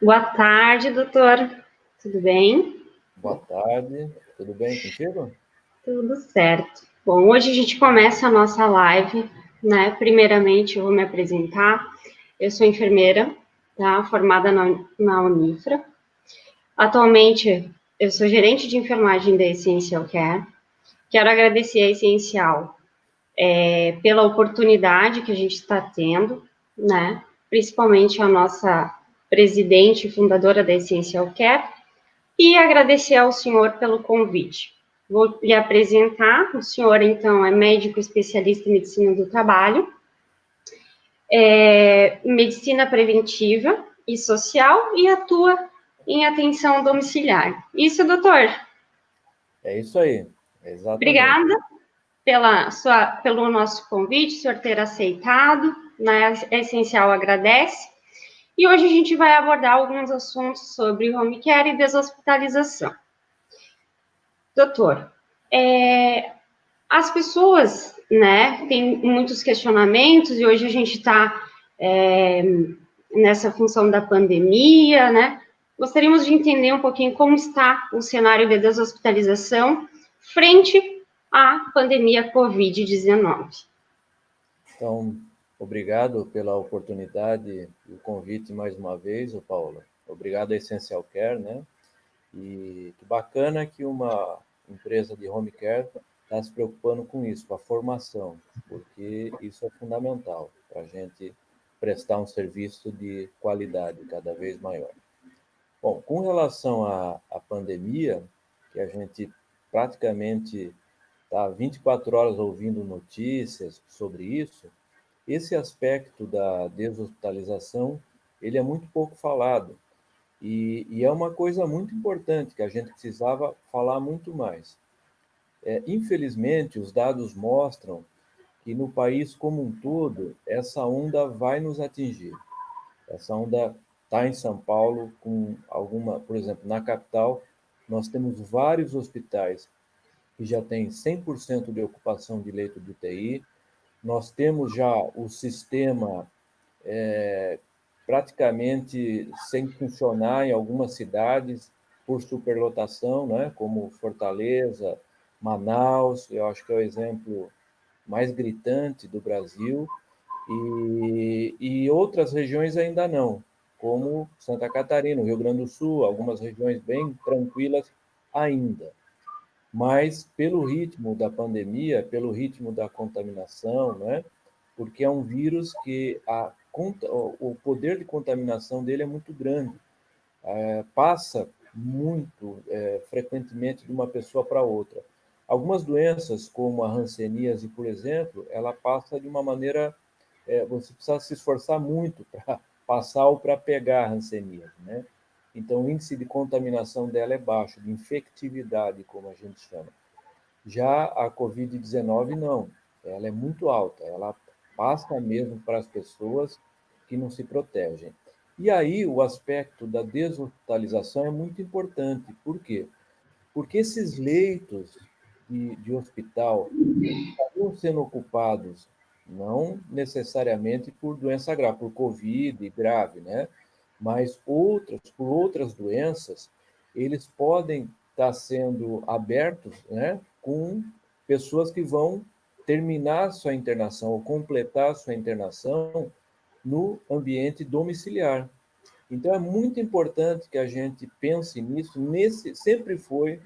Boa tarde, doutor. Tudo bem? Boa tarde, tudo bem contigo? Tudo certo. Bom, hoje a gente começa a nossa live, né? Primeiramente, eu vou me apresentar. Eu sou enfermeira, tá? Formada na Unifra. Atualmente, eu sou gerente de enfermagem da Essential Care. Quero agradecer a Essencial pela oportunidade que a gente está tendo, né? Principalmente a nossa presidente e fundadora da Essential Care, e agradecer ao senhor pelo convite. Vou lhe apresentar. O senhor, então, é médico especialista em medicina do trabalho, medicina preventiva e social e atua em atenção domiciliar. Isso, doutor? É isso aí, exatamente. Obrigada pelo nosso convite, o senhor ter aceitado, né? É essencial, agradece. E hoje a gente vai abordar alguns assuntos sobre home care e deshospitalização. Doutor, as pessoas, né, têm muitos questionamentos e hoje a gente está nessa função da pandemia, né? Gostaríamos de entender um pouquinho como está o cenário de deshospitalização frente à pandemia Covid-19. Então, obrigado pela oportunidade e o convite mais uma vez, ô Paula. Obrigado à Essential Care, né? E que bacana que uma empresa de home care está se preocupando com isso, com a formação, porque isso é fundamental para a gente prestar um serviço de qualidade cada vez maior. Bom, com relação à pandemia, que a gente praticamente está 24 horas ouvindo notícias sobre isso, esse aspecto da deshospitalização, ele é muito pouco falado. E é uma coisa muito importante que a gente precisava falar muito mais. Infelizmente, os dados mostram que no país como um todo, essa onda vai nos atingir. Essa onda está em São Paulo, com alguma, por exemplo, na capital, nós temos vários hospitais que já têm 100% de ocupação de leito de UTI. Nós temos já o sistema praticamente sem funcionar em algumas cidades por superlotação, né? Como Fortaleza, Manaus, eu acho que é o exemplo mais gritante do Brasil, e outras regiões ainda não, como Santa Catarina, Rio Grande do Sul, algumas regiões bem tranquilas ainda. Mas pelo ritmo da pandemia, pelo ritmo da contaminação, né? Porque é um vírus que o poder de contaminação dele é muito grande, passa muito frequentemente de uma pessoa para outra. Algumas doenças, como a hanseníase, por exemplo, ela passa de uma maneira, você precisa se esforçar muito para passar ou para pegar a hanseníase, né? Então, o índice de contaminação dela é baixo, de infectividade, como a gente chama. Já a Covid-19, não. Ela é muito alta, ela passa mesmo para as pessoas que não se protegem. E aí o aspecto da deshospitalização é muito importante. Por quê? Porque esses leitos de hospital estão sendo ocupados não necessariamente por doença grave, por Covid grave, né? Mas por outras doenças, eles podem estar sendo abertos, né? Com pessoas que vão terminar sua internação ou completar sua internação no ambiente domiciliar. Então, é muito importante que a gente pense nisso. Sempre foi,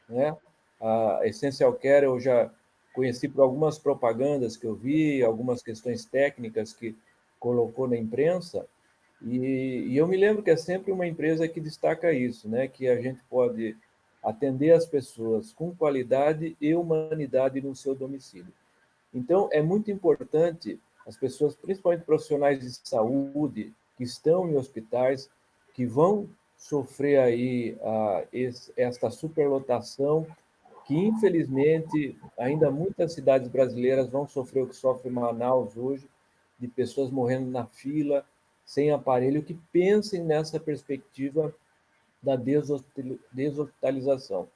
né? A Essential Care eu já conheci por algumas propagandas que eu vi, algumas questões técnicas que colocou na imprensa, e eu me lembro que é sempre uma empresa que destaca isso, né? Que a gente pode atender as pessoas com qualidade e humanidade no seu domicílio. Então, é muito importante as pessoas, principalmente profissionais de saúde, que estão em hospitais, que vão sofrer aí esta superlotação, que infelizmente ainda muitas cidades brasileiras vão sofrer o que sofre Manaus hoje, de pessoas morrendo na fila, sem aparelho, que pensem nessa perspectiva da deshospitalização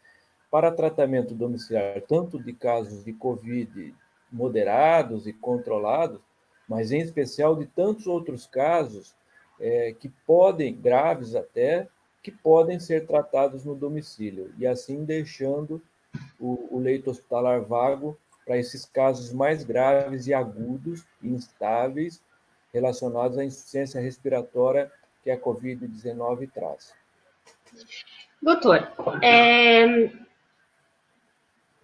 para tratamento domiciliar, tanto de casos de Covid moderados e controlados, mas em especial de tantos outros casos que podem, graves até, que podem ser tratados no domicílio, e assim deixando o leito hospitalar vago para esses casos mais graves e agudos e instáveis relacionados à insuficiência respiratória que a Covid-19 traz. Doutor,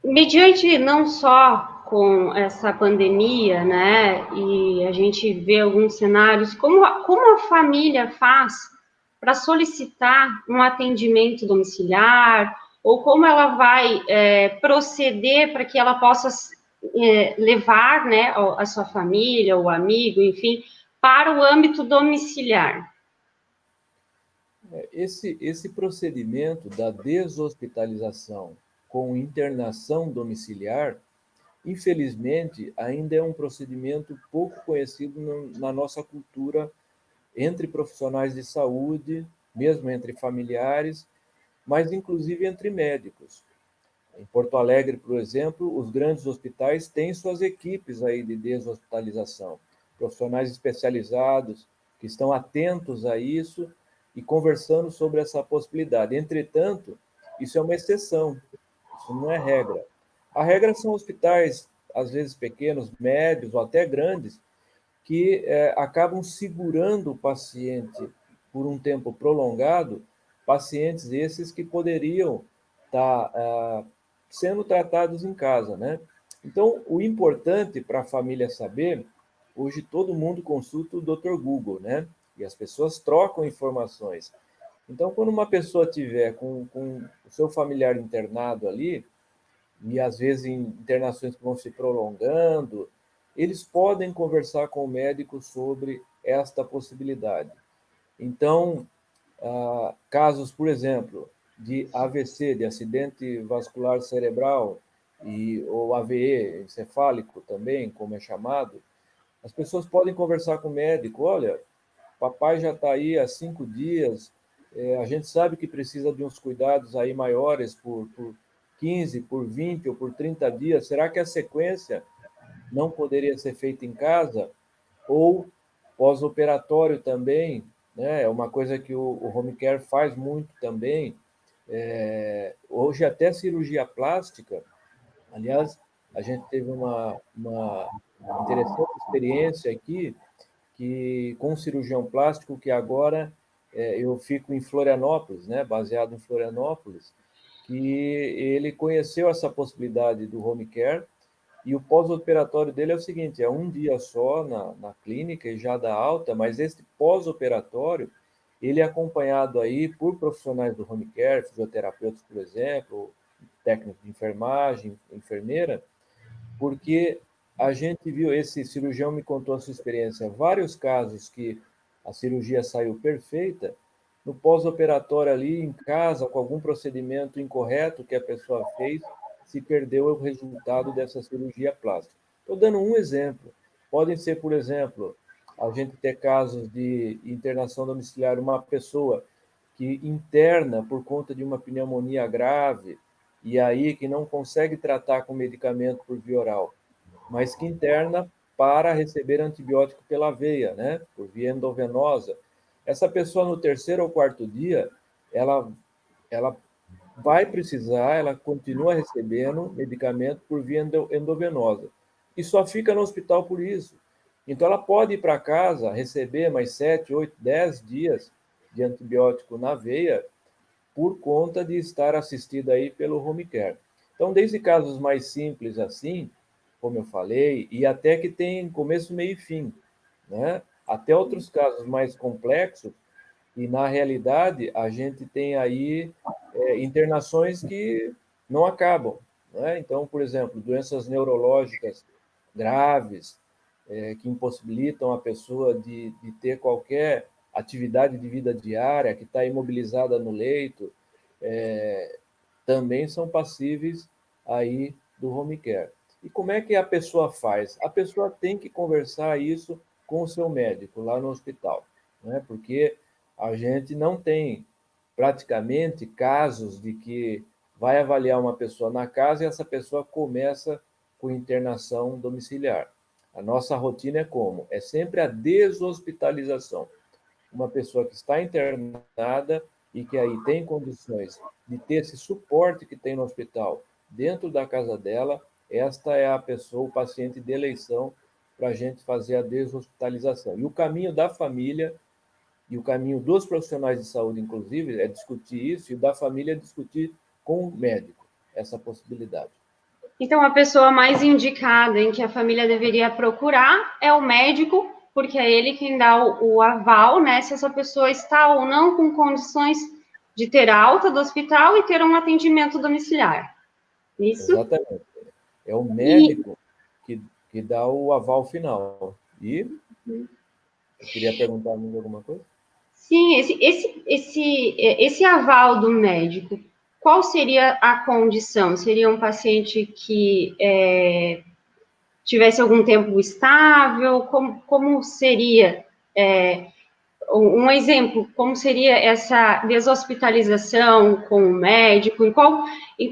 mediante não só com essa pandemia, né, e a gente vê alguns cenários, como a família faz para solicitar um atendimento domiciliar, ou como ela vai proceder para que ela possa levar, né, a sua família, o amigo, enfim, para o âmbito domiciliar? Esse procedimento da deshospitalização com internação domiciliar, infelizmente, ainda é um procedimento pouco conhecido na nossa cultura entre profissionais de saúde, mesmo entre familiares, mas inclusive entre médicos. Em Porto Alegre, por exemplo, os grandes hospitais têm suas equipes aí de deshospitalização, profissionais especializados que estão atentos a isso e conversando sobre essa possibilidade. Entretanto, isso é uma exceção, isso não é regra. A regra são hospitais, às vezes pequenos, médios ou até grandes, que acabam segurando o paciente por um tempo prolongado, pacientes esses que poderiam estar sendo tratados em casa, né? Então, o importante para a família saber, hoje todo mundo consulta o Dr. Google, né? E as pessoas trocam informações. Então, quando uma pessoa tiver com o seu familiar internado ali, e às vezes em internações que vão se prolongando, eles podem conversar com o médico sobre esta possibilidade. Então, casos, por exemplo, de AVC, de acidente vascular cerebral, ou AVE encefálico também, como é chamado, as pessoas podem conversar com o médico, olha, papai já está aí há 5 dias, a gente sabe que precisa de uns cuidados aí maiores por 15, por 20 ou por 30 dias, será que a sequência não poderia ser feita em casa? Ou pós-operatório também, né? É uma coisa que o home care faz muito também. Hoje até cirurgia plástica, aliás, a gente teve uma interessante experiência aqui, que com um cirurgião plástico que agora eu fico em Florianópolis, né, baseado em Florianópolis, que ele conheceu essa possibilidade do home care e o pós-operatório dele é o seguinte, é um dia só na clínica e já dá alta, mas esse pós-operatório, ele é acompanhado aí por profissionais do home care, fisioterapeutas, por exemplo, técnico de enfermagem, enfermeira, porque a gente viu, esse cirurgião me contou a sua experiência, vários casos que a cirurgia saiu perfeita, no pós-operatório ali em casa, com algum procedimento incorreto que a pessoa fez, se perdeu o resultado dessa cirurgia plástica. Estou dando um exemplo. Podem ser, por exemplo, a gente ter casos de internação domiciliar, uma pessoa que interna por conta de uma pneumonia grave, e aí que não consegue tratar com medicamento por via oral, mas que interna para receber antibiótico pela veia, né, por via endovenosa. Essa pessoa no terceiro ou quarto dia, ela vai precisar, ela continua recebendo medicamento por via endovenosa e só fica no hospital por isso. Então ela pode ir para casa, receber mais 7, 8, 10 dias de antibiótico na veia por conta de estar assistida aí pelo home care. Então, desde casos mais simples assim, como eu falei, e até que tem começo, meio e fim, né? Até outros casos mais complexos, e na realidade a gente tem aí internações que não acabam, né? Então, por exemplo, doenças neurológicas graves, que impossibilitam a pessoa de ter qualquer atividade de vida diária, que está imobilizada no leito, também são passíveis aí do home care. E como é que a pessoa faz? A pessoa tem que conversar isso com o seu médico lá no hospital, né? Porque a gente não tem praticamente casos de que vai avaliar uma pessoa na casa e essa pessoa começa com internação domiciliar. A nossa rotina é como? É sempre a deshospitalização. uma pessoa que está internada e que aí tem condições de ter esse suporte que tem no hospital dentro da casa dela, esta é a pessoa, o paciente de eleição para a gente fazer a deshospitalização. E o caminho da família e o caminho dos profissionais de saúde, inclusive, é discutir isso, e o da família é discutir com o médico essa possibilidade. Então, a pessoa mais indicada em que a família deveria procurar é o médico, porque é ele quem dá o aval, né, se essa pessoa está ou não com condições de ter alta do hospital e ter um atendimento domiciliar. Isso? Exatamente. É o E, médico que dá o aval final. E eu queria perguntar mais alguma coisa? sim, esse aval do médico, qual seria a condição? Seria um paciente que tivesse algum tempo estável? Como seria, um exemplo, como seria essa deshospitalização com o médico? Em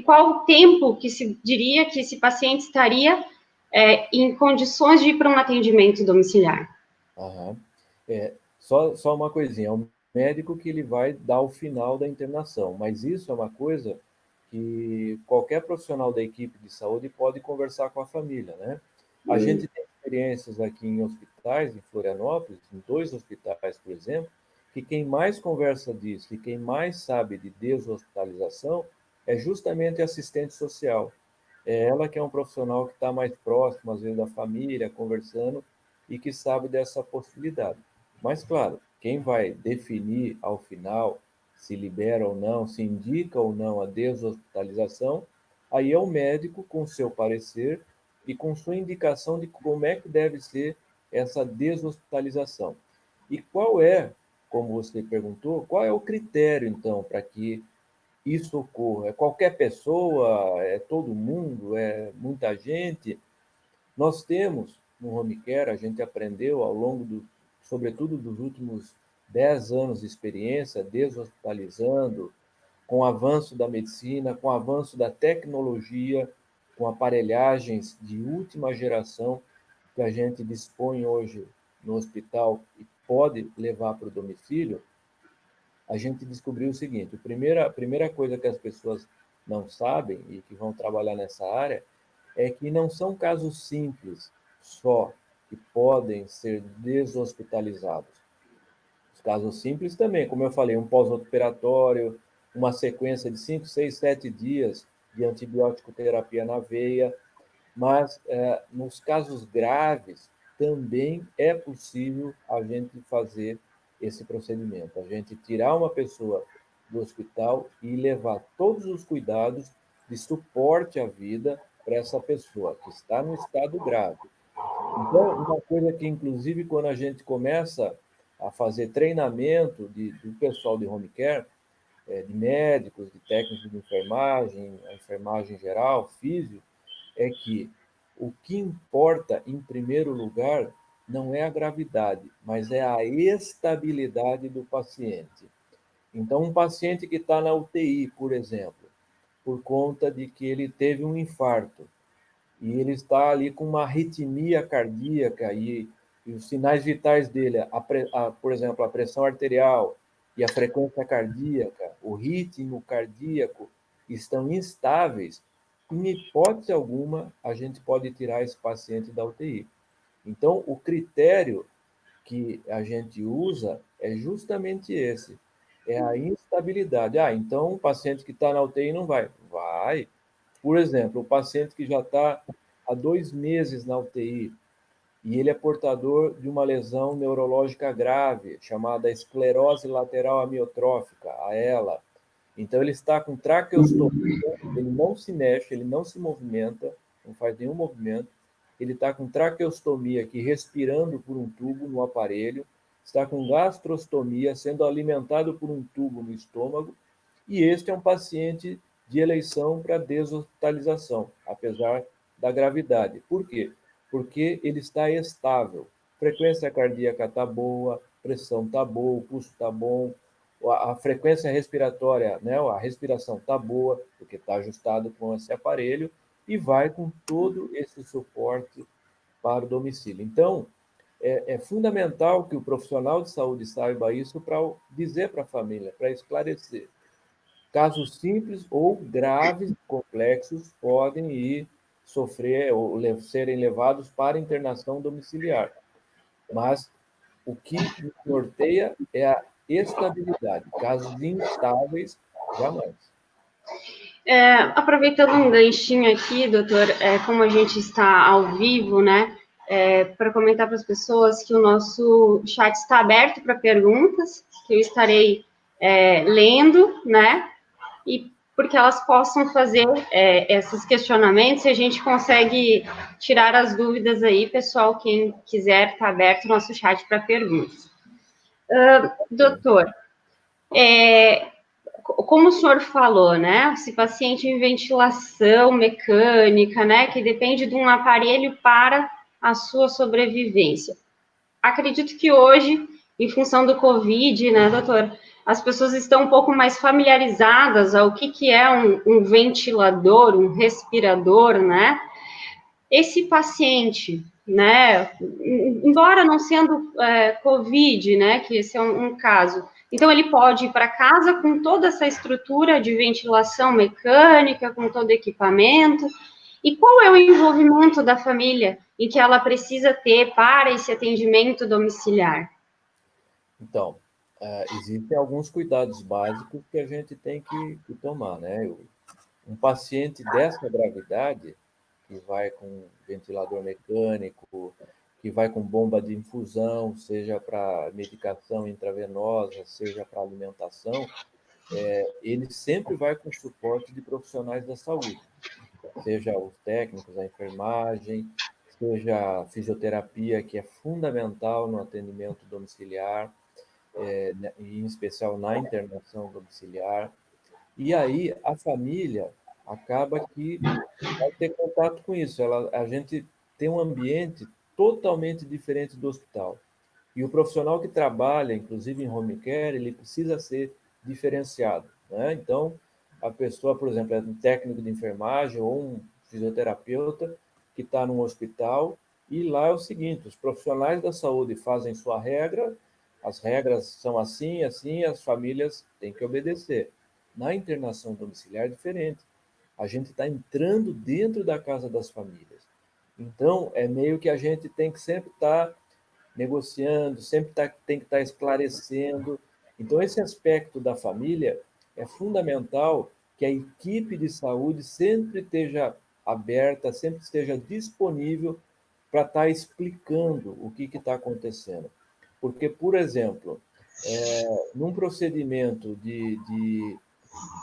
qual tempo que se diria que esse paciente estaria em condições de ir para um atendimento domiciliar? Aham. Só uma coisinha, é o médico que ele vai dar o final da internação, mas isso é uma coisa que qualquer profissional da equipe de saúde pode conversar com a família, né? A gente tem experiências aqui em hospitais, em Florianópolis, em 2 hospitais, por exemplo, que quem mais conversa disso e quem mais sabe de deshospitalização é justamente a assistente social. É ela que é um profissional que está mais próximo, às vezes, da família, conversando, e que sabe dessa possibilidade. Mas, claro, quem vai definir ao final se libera ou não, se indica ou não a deshospitalização, aí é o médico com seu parecer e com sua indicação de como é que deve ser essa deshospitalização. E qual é, como você perguntou, qual é o critério, então, para que isso ocorra? É qualquer pessoa? É todo mundo? É muita gente? Nós temos no home care, a gente aprendeu ao longo sobretudo dos últimos 10 anos de experiência, deshospitalizando, com o avanço da medicina, com o avanço da tecnologia, com aparelhagens de última geração que a gente dispõe hoje no hospital e pode levar para o domicílio, a gente descobriu o seguinte: a primeira coisa que as pessoas não sabem e que vão trabalhar nessa área é que não são casos simples só que podem ser deshospitalizados. Os casos simples também, como eu falei, um pós-operatório, uma sequência de 5, 6, 7 dias de antibiótico terapia na veia, mas nos casos graves também é possível a gente fazer esse procedimento, a gente tirar uma pessoa do hospital e levar todos os cuidados de suporte à vida para essa pessoa que está no estado grave. Então, uma coisa que, inclusive, quando a gente começa a fazer treinamento do pessoal de home care, de médicos, de técnicos de enfermagem, a enfermagem geral, físio, é que o que importa, em primeiro lugar, não é a gravidade, mas é a estabilidade do paciente. Então, um paciente que está na UTI, por exemplo, por conta de que ele teve um infarto, e ele está ali com uma arritmia cardíaca e os sinais vitais dele, por exemplo, a pressão arterial e a frequência cardíaca, o ritmo cardíaco estão instáveis, em hipótese alguma a gente pode tirar esse paciente da UTI. Então, o critério que a gente usa é justamente esse, é a instabilidade. Ah, então o paciente que está na UTI não vai. Vai. Por exemplo, o paciente que já está há 2 meses na UTI e ele é portador de uma lesão neurológica grave, chamada esclerose lateral amiotrófica, a ELA. Então, ele está com traqueostomia, ele não se mexe, ele não se movimenta, não faz nenhum movimento. Ele está com traqueostomia aqui, respirando por um tubo no aparelho, está com gastrostomia, sendo alimentado por um tubo no estômago, e este é um paciente de eleição para deshospitalização, apesar da gravidade. Por quê? Porque ele está estável. Frequência cardíaca está boa, pressão está boa, o pulso está bom, a frequência respiratória, né, a respiração está boa, porque está ajustado com esse aparelho, e vai com todo esse suporte para o domicílio. Então, é fundamental que o profissional de saúde saiba isso para dizer para a família, para esclarecer. Casos simples ou graves, complexos, podem ir sofrer ou serem levados para internação domiciliar. Mas o que nos norteia é a estabilidade. Casos instáveis, jamais. Aproveitando um ganchinho aqui, doutor, como a gente está ao vivo, né, para comentar para as pessoas que o nosso chat está aberto para perguntas, que eu estarei lendo, né, e porque elas possam fazer esses questionamentos e a gente consegue tirar as dúvidas aí, pessoal, quem quiser, está aberto o nosso chat para perguntas. Doutor, como o senhor falou, né? Se paciente em ventilação mecânica, né? Que depende de um aparelho para a sua sobrevivência. Acredito que hoje, em função do Covid, né, doutor, as pessoas estão um pouco mais familiarizadas ao que é um ventilador, um respirador, né? Esse paciente, né, embora não sendo Covid, né, que esse é um caso, então ele pode ir para casa com toda essa estrutura de ventilação mecânica, com todo equipamento, e qual é o envolvimento da família em que ela precisa ter para esse atendimento domiciliar? Então, existem alguns cuidados básicos que a gente tem que tomar, né? Um paciente dessa gravidade, que vai com ventilador mecânico, que vai com bomba de infusão, seja para medicação intravenosa, seja para alimentação, ele sempre vai com suporte de profissionais da saúde, seja os técnicos, a enfermagem, seja a fisioterapia, que é fundamental no atendimento domiciliar, em especial na internação domiciliar. E aí a família acaba que vai ter contato com isso. A gente tem um ambiente totalmente diferente do hospital. E o profissional que trabalha, inclusive em home care, ele precisa ser diferenciado, né? Então, a pessoa, por exemplo, é um técnico de enfermagem ou um fisioterapeuta que está num hospital e lá é o seguinte, os profissionais da saúde fazem sua regra, as regras são assim, assim, as famílias têm que obedecer. Na internação domiciliar é diferente. A gente está entrando dentro da casa das famílias. Então, é meio que a gente tem que sempre estar negociando, sempre tem que estar esclarecendo. Então, esse aspecto da família é fundamental que a equipe de saúde sempre esteja aberta, sempre esteja disponível para estar explicando o que está acontecendo. Porque, por exemplo, num procedimento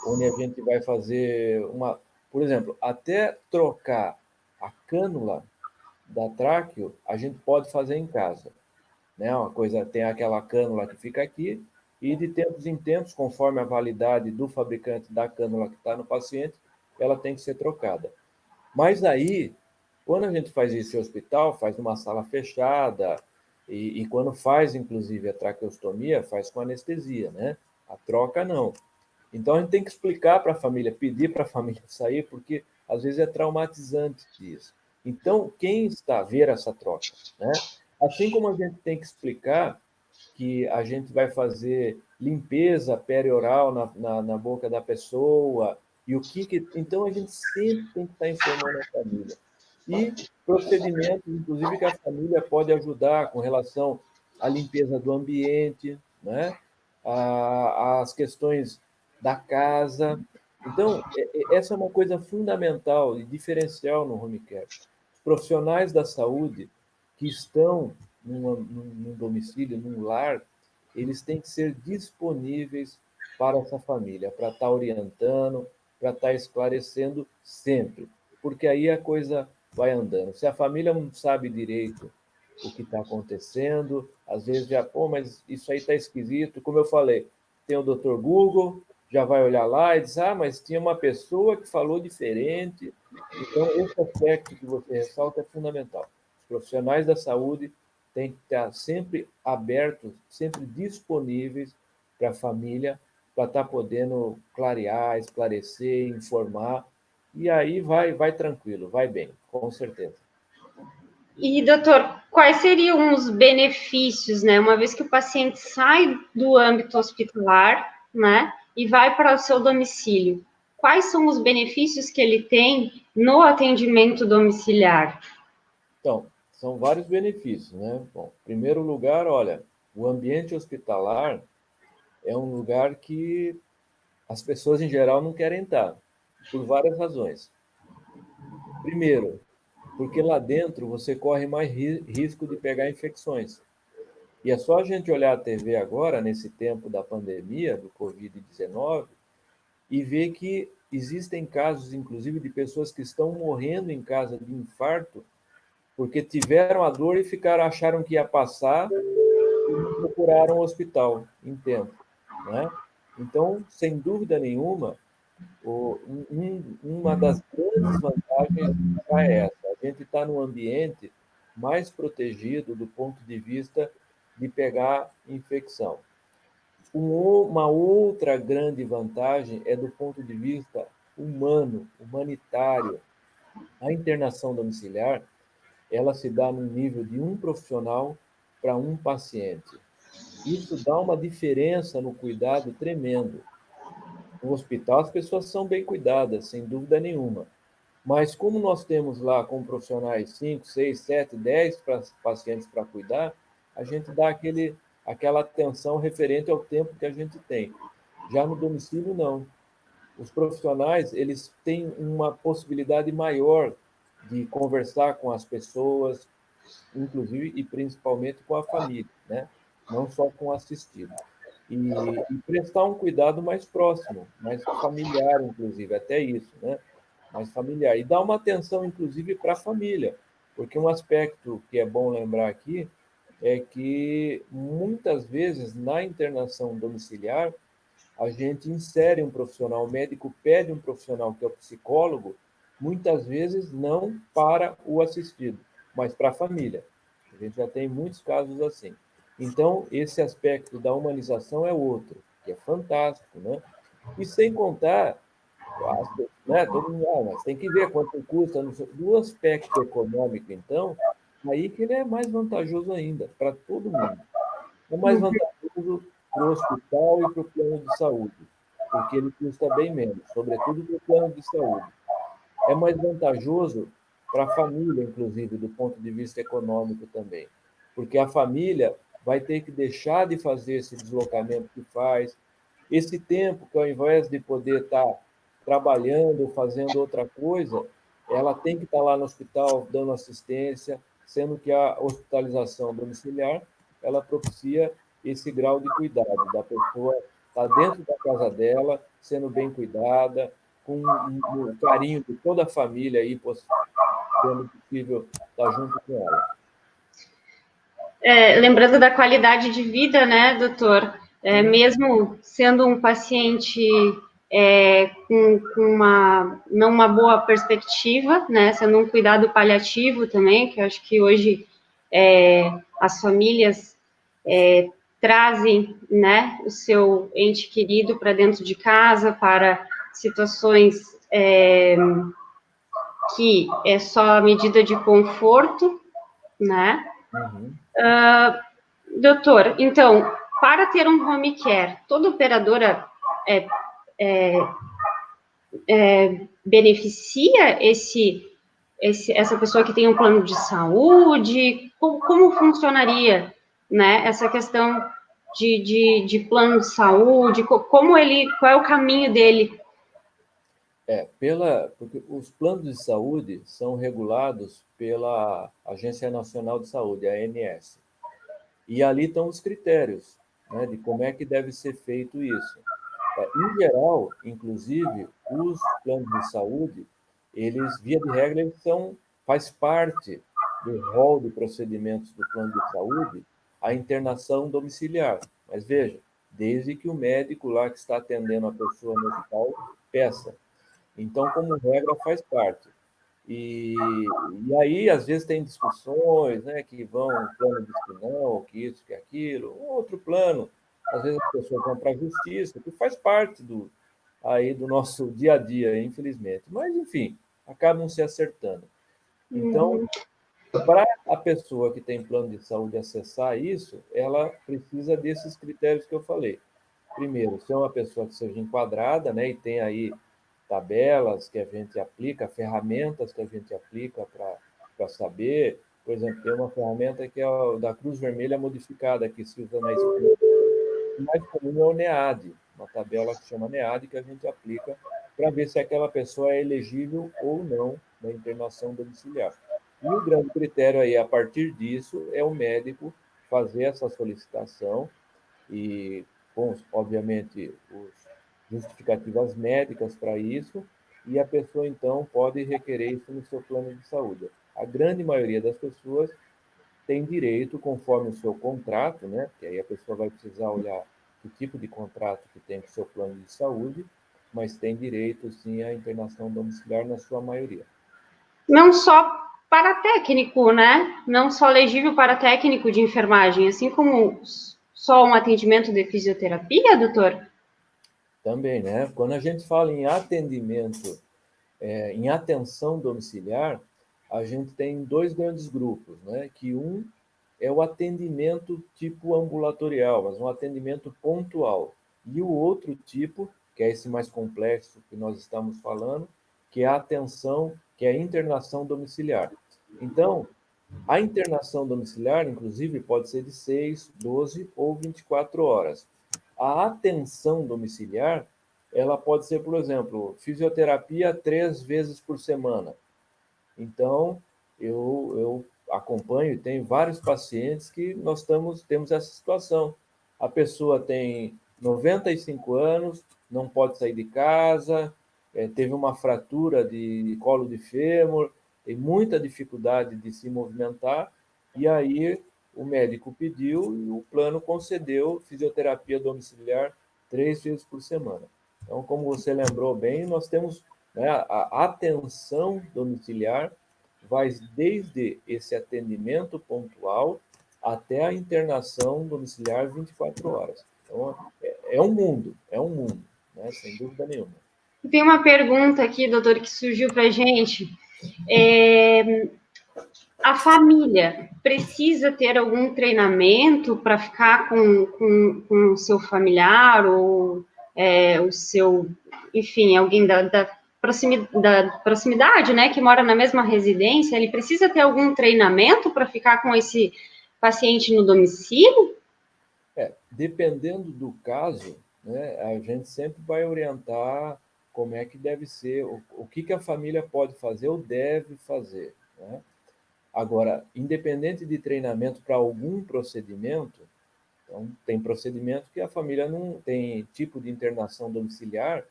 onde a gente vai fazer uma, por exemplo, até trocar a cânula da tráqueo, a gente pode fazer em casa, né? Uma coisa, tem aquela cânula que fica aqui, e de tempos em tempos, conforme a validade do fabricante da cânula que está no paciente, ela tem que ser trocada. Mas aí, quando a gente faz isso em hospital, faz numa sala fechada, e quando faz, inclusive, a traqueostomia, faz com anestesia, né? A troca não. Então a gente tem que explicar para a família, pedir para a família sair, porque às vezes é traumatizante isso. Então, quem está a ver essa troca, né? Assim como a gente tem que explicar que a gente vai fazer limpeza perioral na boca da pessoa, e o que. Então, a gente sempre tem que estar informando a família. E procedimentos, inclusive, que a família pode ajudar com relação à limpeza do ambiente, né? As questões da casa. Então, essa é uma coisa fundamental e diferencial no home care. Os profissionais da saúde que estão num domicílio, num lar, eles têm que ser disponíveis para essa família, para estar orientando, para estar esclarecendo sempre, porque aí a coisa vai andando. Se a família não sabe direito o que está acontecendo, às vezes já, pô, mas isso aí está esquisito, como eu falei, tem o Dr. Google, já vai olhar lá e diz, ah, mas tinha uma pessoa que falou diferente. Então, esse aspecto que você ressalta é fundamental. Os profissionais da saúde têm que estar sempre abertos, sempre disponíveis para a família, para estar podendo clarear, esclarecer, informar, e aí vai tranquilo, vai bem, com certeza. E, doutor, quais seriam os benefícios, né? Uma vez que o paciente sai do âmbito hospitalar, né, e vai para o seu domicílio, quais são os benefícios que ele tem no atendimento domiciliar? Então, são vários benefícios, né? Bom, em primeiro lugar, olha, o ambiente hospitalar é um lugar que as pessoas em geral não querem estar, por várias razões. Primeiro, porque lá dentro você corre mais risco de pegar infecções. E é só a gente olhar a TV agora, nesse tempo da pandemia, do Covid-19, e ver que existem casos, inclusive, de pessoas que estão morrendo em casa de infarto, porque tiveram a dor e acharam que ia passar e não procuraram o hospital em tempo, né? Então, sem dúvida nenhuma, uma das grandes vantagens é essa. A gente está num ambiente mais protegido do ponto de vista de pegar infecção. Uma outra grande vantagem é do ponto de vista humano, humanitário. A internação domiciliar, ela se dá no nível de um profissional para um paciente. Isso dá uma diferença no cuidado tremendo. No hospital, as pessoas são bem cuidadas, sem dúvida nenhuma. Mas como nós temos lá como profissionais 5, 6, 7, 10 pacientes para cuidar, a gente dá aquela atenção referente ao tempo que a gente tem. Já no domicílio, não. Os profissionais, eles têm uma possibilidade maior de conversar com as pessoas, inclusive e principalmente com a família, né? Não só com o assistido. E prestar um cuidado mais próximo, mais familiar, inclusive, até isso, né? Mais familiar. E dar uma atenção, inclusive, para a família, porque um aspecto que é bom lembrar aqui é que muitas vezes na internação domiciliar a gente insere um profissional, o médico pede um profissional que é o psicólogo, muitas vezes não para o assistido, mas para a família. A gente já tem muitos casos assim. Então, esse aspecto da humanização é outro, que é fantástico, né? E sem contar, né, todo mundo, mas tem que ver quanto custa, do aspecto econômico, então, aí que ele é mais vantajoso ainda, para todo mundo. É mais vantajoso para o hospital e para o plano de saúde, porque ele custa bem menos, sobretudo para o plano de saúde. É mais vantajoso para a família, inclusive, do ponto de vista econômico também, porque a família vai ter que deixar de fazer esse deslocamento que faz, esse tempo que, ao invés de poder estar trabalhando ou fazendo outra coisa, ela tem que estar lá no hospital dando assistência, sendo que a hospitalização domiciliar ela propicia esse grau de cuidado da pessoa estar dentro da casa dela, sendo bem cuidada, com o carinho de toda a família aí, sendo possível estar junto com ela. Lembrando da qualidade de vida, né, doutor? Mesmo sendo um paciente com não uma boa perspectiva, né, sendo um cuidado paliativo também, que eu acho que hoje as famílias trazem, né, o seu ente querido para dentro de casa para situações que é só a medida de conforto, né? Uhum. Doutor, então, para ter um home care, toda operadora beneficia essa pessoa que tem um plano de saúde? Como funcionaria, né, essa questão de plano de saúde? Qual é o caminho dele? Porque os planos de saúde são regulados pela Agência Nacional de Saúde, a ANS. E ali estão os critérios, né, de como é que deve ser feito isso. Em geral, inclusive, os planos de saúde, eles, via de regra, faz parte do rol de procedimentos do plano de saúde a internação domiciliar. Mas veja, desde que o médico lá que está atendendo a pessoa no hospital peça. Então, como regra, faz parte. E aí, às vezes, tem discussões, né, que vão, o plano diz que não, que isso, que aquilo, outro plano. Às vezes as pessoas vão para a justiça, que faz parte aí do nosso dia a dia, infelizmente. Mas, enfim, acabam se acertando. Então, Uhum. Para a pessoa que tem plano de saúde acessar isso, ela precisa desses critérios que eu falei. Primeiro, ser uma pessoa que seja enquadrada, né, e tem aí tabelas que a gente aplica, ferramentas que a gente aplica para saber. Por exemplo, tem uma ferramenta que é a da Cruz Vermelha modificada, que se usa na Espanha. O mais comum é o NEAD, uma tabela que chama NEAD, que a gente aplica para ver se aquela pessoa é elegível ou não na internação domiciliar. E o grande critério aí, a partir disso, é o médico fazer essa solicitação e, com, obviamente, os justificativas médicas para isso, e a pessoa, então, pode requerer isso no seu plano de saúde. A grande maioria das pessoas tem direito, conforme o seu contrato, né? Que aí a pessoa vai precisar olhar que tipo de contrato que tem com o seu plano de saúde, mas tem direito, sim, à internação domiciliar na sua maioria. Não só para técnico, né? Não só legível para técnico de enfermagem, assim como só um atendimento de fisioterapia, doutor? Também, né? Quando a gente fala em atendimento, em atenção domiciliar, a gente tem dois grandes grupos, né? Que um é o atendimento tipo ambulatorial, mas um atendimento pontual. E o outro tipo, que é esse mais complexo que nós estamos falando, que é a atenção, que é a internação domiciliar. Então, a internação domiciliar, inclusive, pode ser de 6, 12 ou 24 horas. A atenção domiciliar, ela pode ser, por exemplo, fisioterapia 3 vezes por semana. Então, eu acompanho e tenho vários pacientes que temos essa situação. A pessoa tem 95 anos, não pode sair de casa, teve uma fratura de colo de fêmur, tem muita dificuldade de se movimentar, e aí o médico pediu e o plano concedeu fisioterapia domiciliar 3 vezes por semana. Então, como você lembrou bem, nós temos, né, a atenção domiciliar vai desde esse atendimento pontual até a internação domiciliar 24 horas. Então, é um mundo, né? Sem dúvida nenhuma. Tem uma pergunta aqui, doutor, que surgiu para a gente. É, a família precisa ter algum treinamento para ficar com o seu familiar ou o seu, enfim, alguém da proximidade, né, que mora na mesma residência, ele precisa ter algum treinamento para ficar com esse paciente no domicílio? Dependendo do caso, né, a gente sempre vai orientar como é que deve ser, o que a família pode fazer ou deve fazer, né? Agora, independente de treinamento para algum procedimento, então, tem procedimento que a família não tem tipo de internação domiciliar,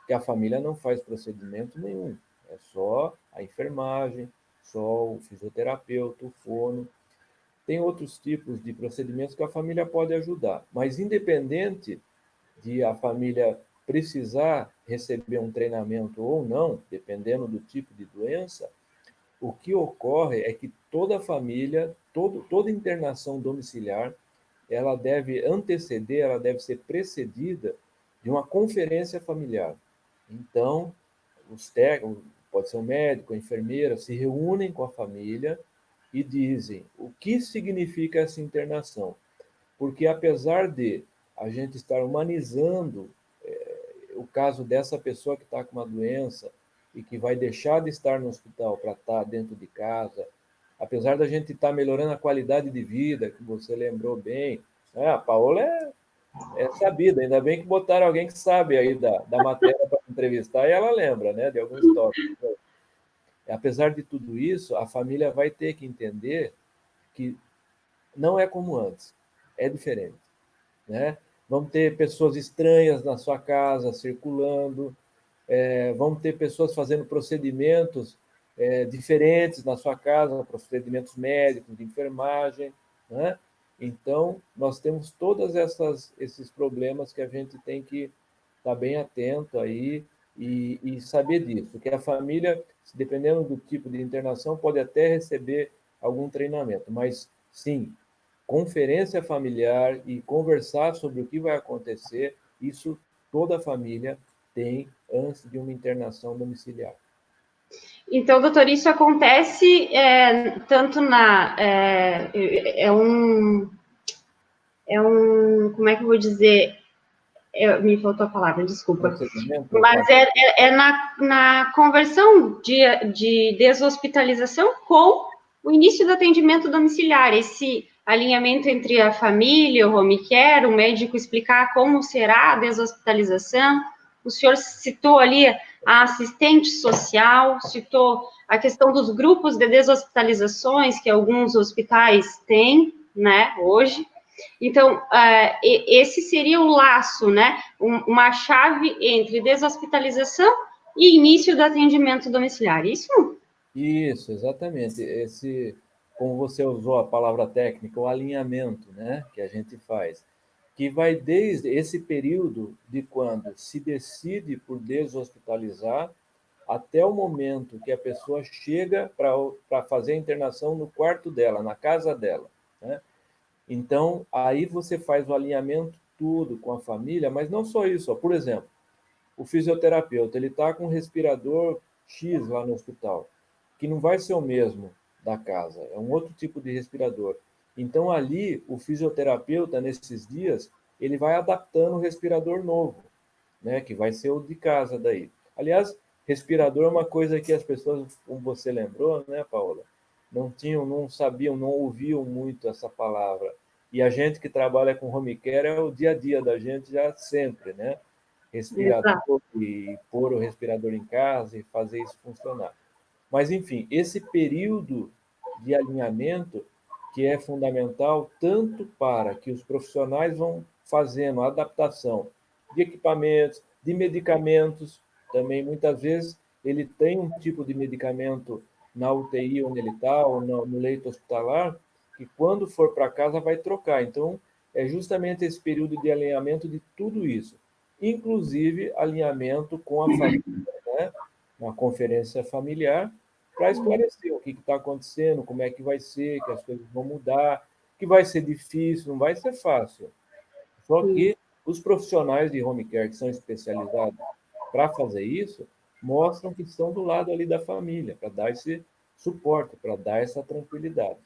que a família não faz procedimento nenhum. É só a enfermagem, só o fisioterapeuta, o fono. Tem outros tipos de procedimentos que a família pode ajudar, mas independente de a família precisar receber um treinamento ou não, dependendo do tipo de doença, o que ocorre é que toda família, toda internação domiciliar, ela deve anteceder, ela deve ser precedida de uma conferência familiar. Então, os técnicos, pode ser o médico, a enfermeira, se reúnem com a família e dizem o que significa essa internação. Porque apesar de a gente estar humanizando o caso dessa pessoa que está com uma doença e que vai deixar de estar no hospital para estar dentro de casa, apesar da gente estar melhorando a qualidade de vida, que você lembrou bem, a Paola é sabida, ainda bem que botaram alguém que sabe aí da matéria para entrevistar e ela lembra, né, de alguns tópicos. Apesar de tudo isso, a família vai ter que entender que não é como antes, é diferente, né? Vamos ter pessoas estranhas na sua casa circulando, vamos ter pessoas fazendo procedimentos diferentes na sua casa, procedimentos médicos, de enfermagem, né? Então, nós temos todos esses problemas que a gente tem que estar bem atento aí e saber disso, que a família, dependendo do tipo de internação, pode até receber algum treinamento, mas sim, conferência familiar e conversar sobre o que vai acontecer, isso toda a família tem antes de uma internação domiciliar. Então, doutor, isso acontece tanto como é que eu vou dizer? Me faltou a palavra, desculpa. Procedimento, Mas é na conversão de deshospitalização com o início do atendimento domiciliar, esse alinhamento entre a família, o home care, o médico explicar como será a deshospitalização. O senhor citou ali a assistente social, citou a questão dos grupos de deshospitalizações que alguns hospitais têm, né, hoje. Então, esse seria o laço, né? Uma chave entre deshospitalização e início do atendimento domiciliar, isso? Isso, exatamente. Como você usou a palavra técnica, o alinhamento, né, que a gente faz, que vai desde esse período de quando se decide por deshospitalizar até o momento que a pessoa chega para fazer a internação no quarto dela, na casa dela, né? Então, aí você faz o alinhamento tudo com a família, mas não só isso. Ó. Por exemplo, o fisioterapeuta, ele está com um respirador X lá no hospital, que não vai ser o mesmo da casa, é um outro tipo de respirador. Então, ali, o fisioterapeuta, nesses dias, ele vai adaptando o respirador novo, né, que vai ser o de casa daí. Aliás, respirador é uma coisa que as pessoas, como você lembrou, né, Paola, não tinham, não sabiam, não ouviam muito essa palavra. E a gente que trabalha com home care é o dia a dia da gente já sempre, né? Exato. Respirador e pôr o respirador em casa e fazer isso funcionar. Mas, enfim, esse período de alinhamento que é fundamental tanto para que os profissionais vão fazendo a adaptação de equipamentos, de medicamentos, também muitas vezes ele tem um tipo de medicamento na UTI onde ele está, ou no leito hospitalar, que quando for para casa vai trocar. Então, é justamente esse período de alinhamento de tudo isso, inclusive alinhamento com a família, né? Uma conferência familiar, para esclarecer o que está acontecendo, como é que vai ser, que as coisas vão mudar, que vai ser difícil, não vai ser fácil. Só Sim. que os profissionais de home care que são especializados para fazer isso, mostram que estão do lado ali da família, para dar esse suporte, para dar essa tranquilidade.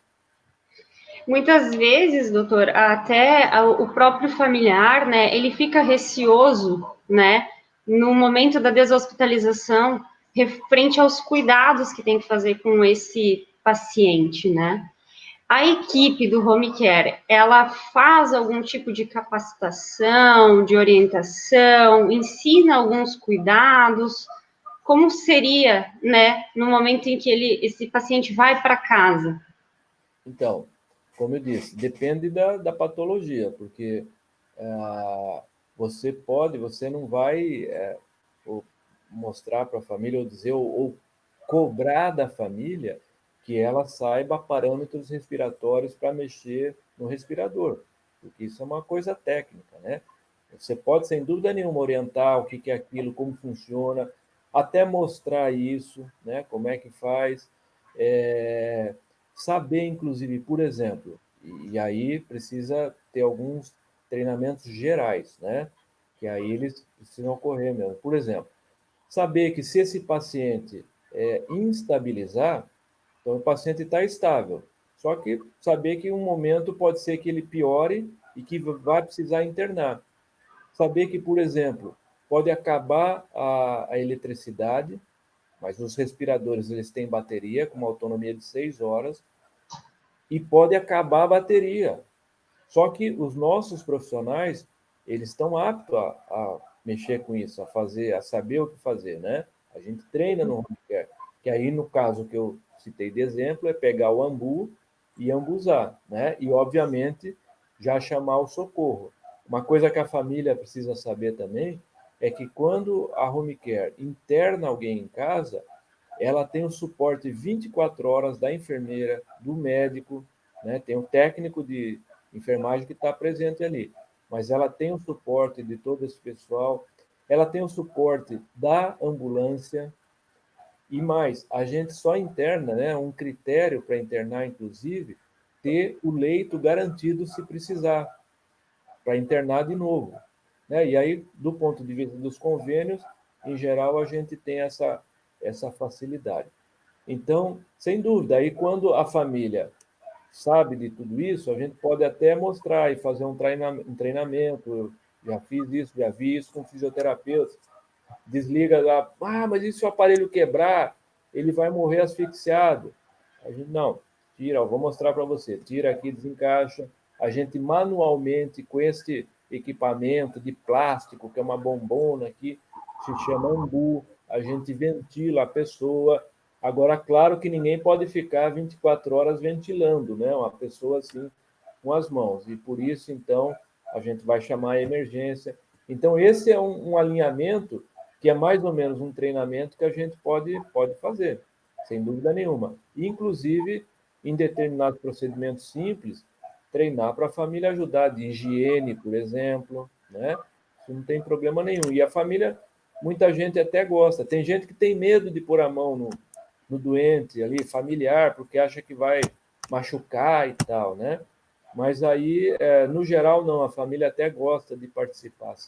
Muitas vezes, doutor, até o próprio familiar, né, ele fica receoso, né, no momento da deshospitalização, referente aos cuidados que tem que fazer com esse paciente, né? A equipe do home care, ela faz algum tipo de capacitação, de orientação, ensina alguns cuidados? Como seria, né, no momento em que esse paciente vai para casa? Então, como eu disse, depende da patologia, porque você não vai mostrar para a família ou dizer ou cobrar da família que ela saiba parâmetros respiratórios para mexer no respirador, porque isso é uma coisa técnica, né? Você pode, sem dúvida nenhuma, orientar o que é aquilo, como funciona, até mostrar isso, né? Como é que faz. É, saber, inclusive, por exemplo, e aí precisa ter alguns treinamentos gerais, né? Que aí eles precisam ocorrer mesmo. Por exemplo, saber que se esse paciente instabilizar, então o paciente está estável. Só que saber que em um momento pode ser que ele piore e que vai precisar internar. Saber que, por exemplo, pode acabar a eletricidade, mas os respiradores eles têm bateria com uma autonomia de 6 horas e pode acabar a bateria. Só que os nossos profissionais, eles estão aptos a mexer com isso, a fazer, a saber o que fazer, né? A gente treina no home care, que aí no caso que eu citei de exemplo é pegar o ambu e ambuzar, né? E obviamente já chamar o socorro. Uma coisa que a família precisa saber também é que quando a home care interna alguém em casa, ela tem o suporte 24 horas da enfermeira, do médico, né? Tem um técnico de enfermagem que está presente ali, mas ela tem o suporte de todo esse pessoal, ela tem o suporte da ambulância e mais, a gente só interna, né? Um critério para internar, inclusive, ter o leito garantido se precisar, para internar de novo. Né? E aí, do ponto de vista dos convênios, em geral, a gente tem essa facilidade. Então, sem dúvida, aí quando a família sabe de tudo isso, a gente pode até mostrar e fazer um treinamento. Eu já fiz isso, já vi isso com fisioterapeuta. Desliga lá, mas e se o aparelho quebrar? Ele vai morrer asfixiado. A gente, não, tira, vou mostrar para você. Tira aqui, desencaixa. A gente manualmente, com este equipamento de plástico, que é uma bombona aqui, se chama umbu, a gente ventila a pessoa. Agora, claro que ninguém pode ficar 24 horas ventilando, né? Uma pessoa assim, com as mãos. E por isso, então, a gente vai chamar a emergência. Então, esse é um alinhamento que é mais ou menos um treinamento que a gente pode fazer, sem dúvida nenhuma. Inclusive, em determinados procedimentos simples, treinar para a família ajudar, de higiene, por exemplo, né? Isso não tem problema nenhum. E a família, muita gente até gosta. Tem gente que tem medo de pôr a mão no doente ali, familiar, porque acha que vai machucar e tal, né? Mas aí, no geral, não, a família até gosta de participar, assim.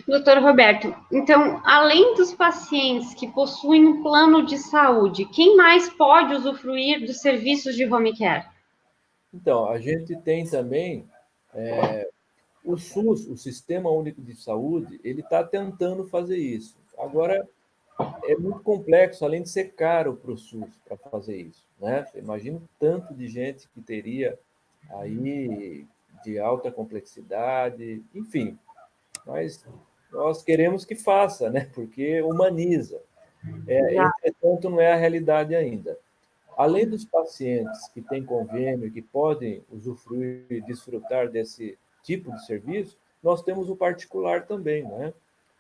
Doutor Roberto, então, além dos pacientes que possuem um plano de saúde, quem mais pode usufruir dos serviços de home care? Então, a gente tem também o SUS, o Sistema Único de Saúde, ele está tentando fazer isso. Agora, é muito complexo, além de ser caro para o SUS para fazer isso, né? Você imagina o tanto de gente que teria aí de alta complexidade, enfim. Mas nós queremos que faça, né? Porque humaniza. Já. Entretanto, não é a realidade ainda. Além dos pacientes que têm convênio, que podem usufruir e desfrutar desse tipo de serviço, nós temos o particular também, né?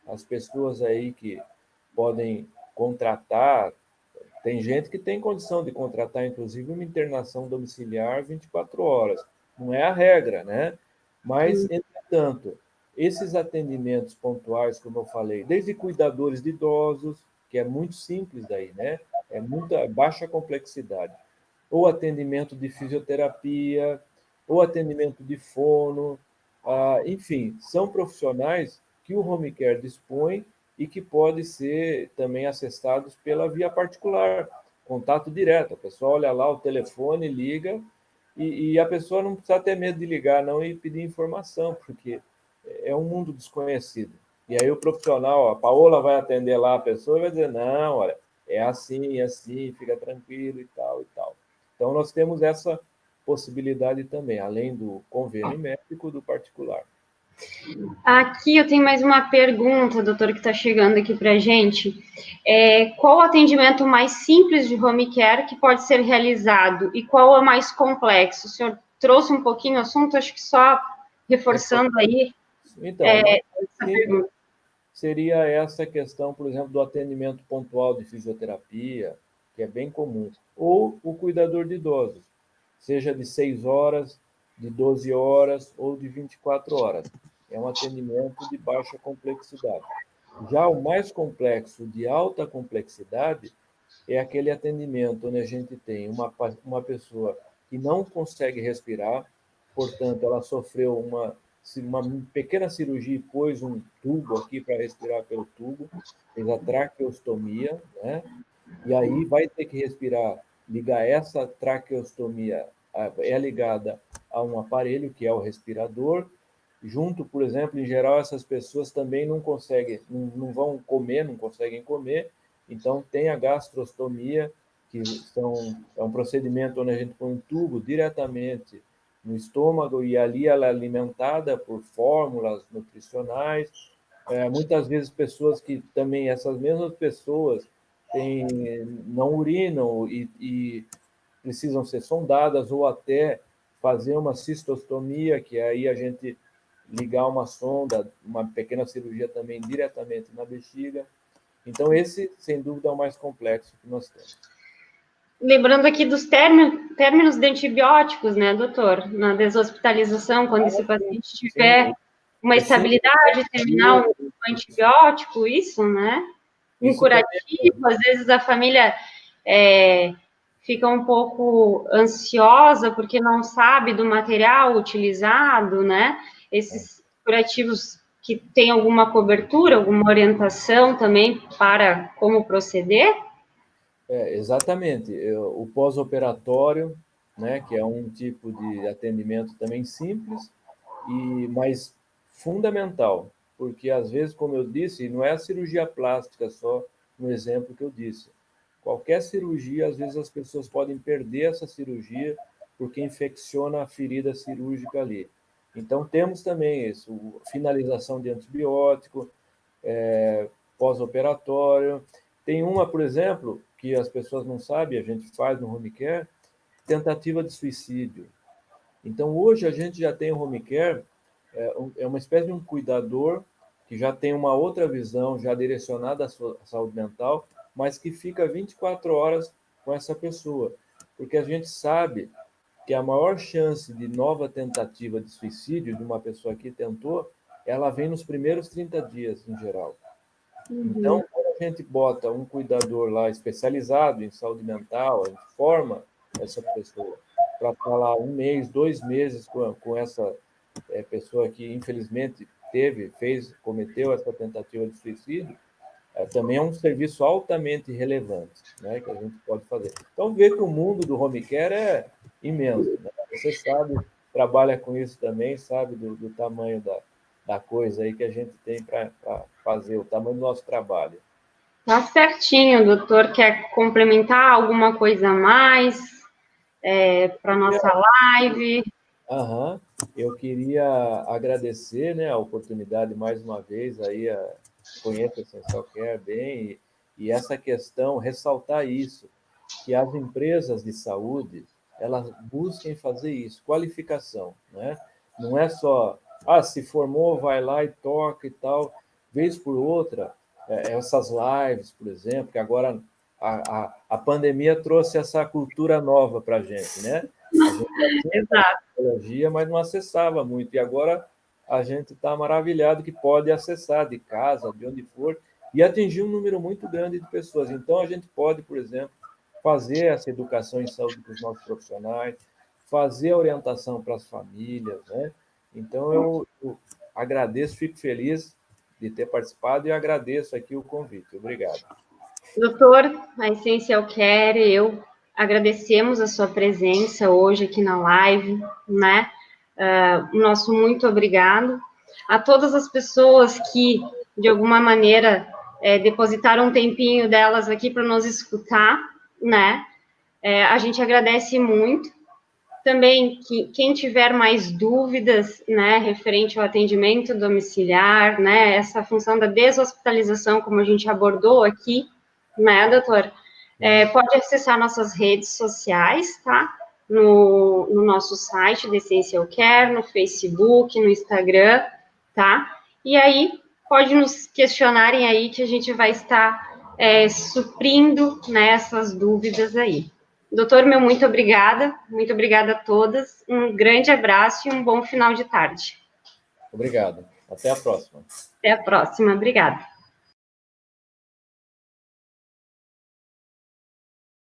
As pessoas aí que podem contratar, tem gente que tem condição de contratar, inclusive, uma internação domiciliar 24 horas. Não é a regra, né? Mas, entretanto, esses atendimentos pontuais, como eu falei, desde cuidadores de idosos, que é muito simples daí, né? É muita baixa complexidade, ou atendimento de fisioterapia, ou atendimento de fono, enfim, são profissionais que o home care dispõe e que podem ser também acessados pela via particular, contato direto. A pessoa olha lá o telefone, liga, e a pessoa não precisa ter medo de ligar não e pedir informação, porque é um mundo desconhecido. E aí o profissional, a Paola vai atender lá a pessoa e vai dizer, não, olha, é assim, fica tranquilo e tal e tal. Então nós temos essa possibilidade também, além do convênio médico do particular. Aqui eu tenho mais uma pergunta, doutor, que está chegando aqui para a gente. Qual o atendimento mais simples de home care que pode ser realizado e qual é o mais complexo? O senhor trouxe um pouquinho o assunto, acho que só reforçando aí Então, o mais essa simples pergunta. seria essa questão, por exemplo, do atendimento pontual de fisioterapia, que é bem comum, ou o cuidador de idosos, seja de 6 horas, de 12 horas ou de 24 horas. É um atendimento de baixa complexidade. Já o mais complexo, de alta complexidade, é aquele atendimento onde a gente tem uma pessoa que não consegue respirar, portanto, ela sofreu uma pequena cirurgia e pôs um tubo aqui para respirar pelo tubo, fez a traqueostomia, né? E aí vai ter que respirar, ligar essa traqueostomia, é ligada a um aparelho que é o respirador, junto, por exemplo, em geral, essas pessoas também não conseguem, não vão comer, não conseguem comer, então tem a gastrostomia, é um procedimento onde a gente põe um tubo diretamente no estômago e ali ela é alimentada por fórmulas nutricionais. Muitas vezes pessoas que também, essas mesmas pessoas, não urinam e precisam ser sondadas ou até fazer uma cistostomia, que aí a gente ligar uma sonda, uma pequena cirurgia também diretamente na bexiga. Então, esse, sem dúvida, é o mais complexo que nós temos. Lembrando aqui dos términos de antibióticos, né, doutor? Na deshospitalização, quando esse paciente tiver Sim, uma é sempre estabilidade terminal no antibiótico, isso, né? Um isso também é curativo, às vezes a família fica um pouco ansiosa porque não sabe do material utilizado, né? Esses curativos que têm alguma cobertura, alguma orientação também para como proceder? Exatamente. O pós-operatório, né, que é um tipo de atendimento também simples, mas fundamental, porque às vezes, como eu disse, não é a cirurgia plástica só, no exemplo que eu disse. Qualquer cirurgia, às vezes as pessoas podem perder essa cirurgia porque infecciona a ferida cirúrgica ali. Então, temos também isso, finalização de antibiótico, pós-operatório. Tem uma, por exemplo, que as pessoas não sabem, a gente faz no home care, tentativa de suicídio. Então, hoje a gente já tem o home care, é uma espécie de um cuidador que já tem uma outra visão, já direcionada à sua saúde mental, mas que fica 24 horas com essa pessoa. Porque a gente sabe que a maior chance de nova tentativa de suicídio de uma pessoa que tentou, ela vem nos primeiros 30 dias, em geral. Uhum. Então, quando a gente bota um cuidador lá especializado em saúde mental, a gente forma essa pessoa para estar lá 1 mês, 2 meses com essa pessoa que infelizmente cometeu essa tentativa de suicídio, também é um serviço altamente relevante, né, que a gente pode fazer. Então, ver que o mundo do home care é imenso, né? Você sabe, trabalha com isso também, sabe do tamanho da coisa aí que a gente tem para fazer, o tamanho do nosso trabalho. Tá certinho, doutor. Quer complementar alguma coisa a mais para nossa live? Aham. Eu queria agradecer, né, a oportunidade mais uma vez aí, conheço a Essential Care bem, e essa questão, ressaltar isso, que as empresas de saúde, elas busquem fazer isso, qualificação, né? Não é só, se formou, vai lá e toca e tal, vez por outra, essas lives, por exemplo, que agora a pandemia trouxe essa cultura nova para a gente, né? A gente já tinha Exato. tecnologia, mas não acessava muito. E agora a gente está maravilhado que pode acessar de casa, de onde for, e atingir um número muito grande de pessoas. Então, a gente pode, por exemplo, fazer essa educação em saúde para os nossos profissionais, fazer a orientação para as famílias, né? Então, eu agradeço, fico feliz de ter participado e agradeço aqui o convite. Obrigado. Doutor, a Essential Care, eu agradecemos a sua presença hoje aqui na live, né? Nosso muito obrigado a todas as pessoas que, de alguma maneira, depositaram um tempinho delas aqui para nos escutar, né? A gente agradece muito. Também que quem tiver mais dúvidas, né, referente ao atendimento domiciliar, né, essa função da deshospitalização, como a gente abordou aqui, né, doutor, pode acessar nossas redes sociais, tá? No nosso site, The Essential Care, no Facebook, no Instagram, tá? E aí, pode nos questionarem aí que a gente vai estar suprindo, né, essas dúvidas aí. Doutor, muito obrigada a todas, um grande abraço e um bom final de tarde. Obrigado. Até a próxima. Até a próxima, obrigada.